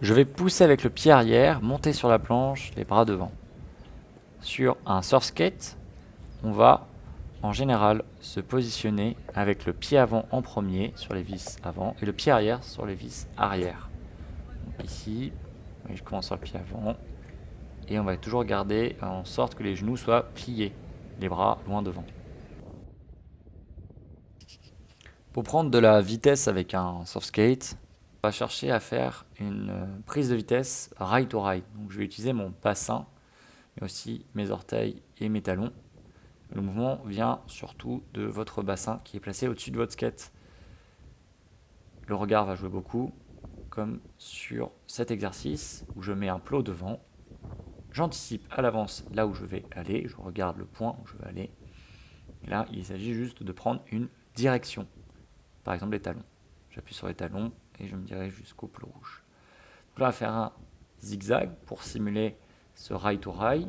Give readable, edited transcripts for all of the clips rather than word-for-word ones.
Je vais pousser avec le pied arrière, monter sur la planche, les bras devant. Sur un surf skate, on va en général se positionner avec le pied avant en premier sur les vis avant et le pied arrière sur les vis arrière. Donc ici, je commence sur le pied avant et on va toujours garder en sorte que les genoux soient pliés, les bras loin devant. Pour prendre de la vitesse avec un surf skate, on va chercher à faire une prise de vitesse right to right. Donc je vais utiliser mon bassin, mais aussi mes orteils et mes talons. Le mouvement vient surtout de votre bassin qui est placé au-dessus de votre skate. Le regard va jouer beaucoup, comme sur cet exercice où je mets un plot devant. J'anticipe à l'avance là où je vais aller, je regarde le point où je vais aller. Et là, il s'agit juste de prendre une direction. Par exemple, les talons. J'appuie sur les talons et je me dirige jusqu'au plot rouge. Donc là, on va faire un zigzag pour simuler ce rail to rail,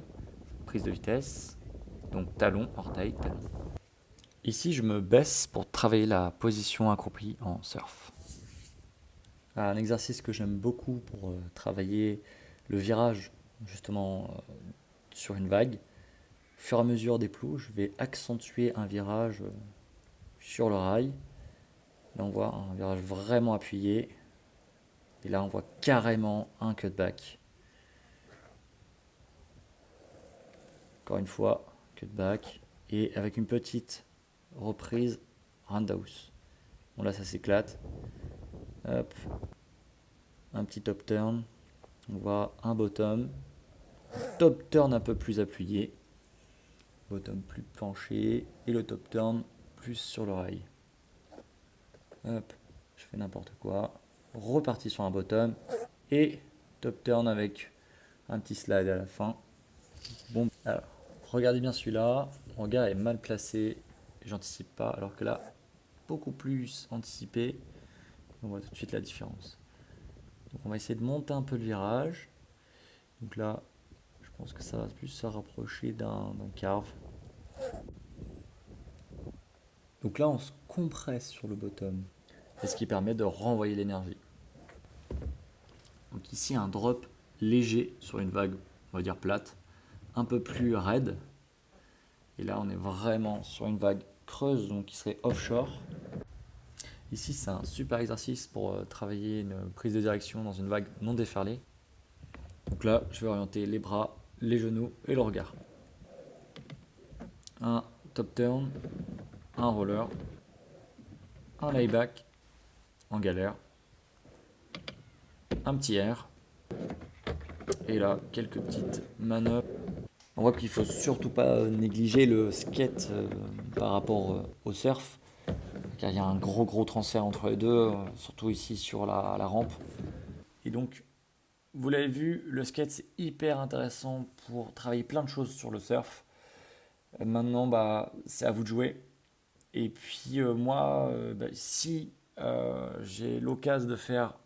prise de vitesse. Donc talon, orteil, talon. Ici, je me baisse pour travailler la position accroupie en surf. Un exercice que j'aime beaucoup pour travailler le virage, justement sur une vague. Au fur et à mesure des plots, je vais accentuer un virage sur le rail. Là, on voit un virage vraiment appuyé. Et là, on voit carrément un cutback. Encore une fois, cutback. Et avec une petite reprise roundhouse. Bon, là, ça s'éclate. Hop. Un petit top turn. On voit un bottom. Top turn un peu plus appuyé. Bottom plus penché. Et le top turn plus sur le rail. Hop. Je fais n'importe quoi. Reparti sur un bottom. Et top turn avec un petit slide à la fin. Bon, alors, regardez bien celui-là. Mon regard est mal placé. J'anticipe pas. Alors que là, beaucoup plus anticipé. On voit tout de suite la différence. Donc on va essayer de monter un peu le virage. Donc là, je pense que ça va plus se rapprocher d'un carve. Donc là, on se compresse sur le bottom. Et ce qui permet de renvoyer l'énergie. Donc ici, un drop léger sur une vague, on va dire plate, un peu plus raide. Et là, on est vraiment sur une vague creuse, donc qui serait offshore. Ici, c'est un super exercice pour travailler une prise de direction dans une vague non déferlée. Donc là, je vais orienter les bras, les genoux et le regard. Un top turn, un roller, un layback en galère, un petit air, et là, quelques petites manœuvres. On voit qu'il ne faut surtout pas négliger le skate par rapport au surf, car il y a un gros transfert entre les deux, surtout ici sur la rampe. Et donc, vous l'avez vu, le skate c'est hyper intéressant pour travailler plein de choses sur le surf. Maintenant, c'est à vous de jouer. Et puis moi, si j'ai l'occasion de faire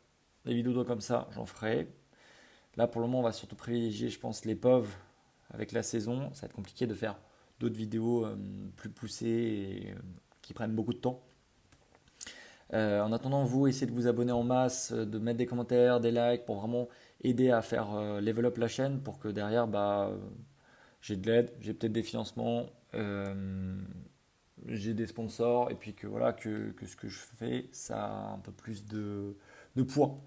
des vidéos comme ça, j'en ferai. Là, pour le moment, on va surtout privilégier, je pense, les POV avec la saison. Ça va être compliqué de faire d'autres vidéos plus poussées et qui prennent beaucoup de temps. En attendant, vous, essayez de vous abonner en masse, de mettre des commentaires, des likes pour vraiment aider à faire level up la chaîne pour que derrière, j'ai de l'aide, j'ai peut-être des financements, j'ai des sponsors et puis que voilà que ce que je fais, ça a un peu plus de poids.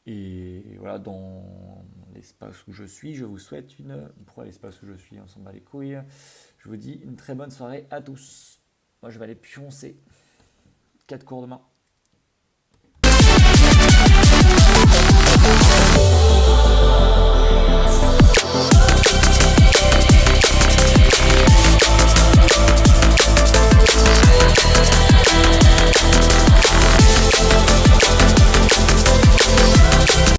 Et voilà, dans l'espace où je suis, je vous souhaite une. Pourquoi l'espace où je suis? On s'en bat les couilles. Je vous dis une très bonne soirée à tous. Moi, je vais aller pioncer 4 cours demain.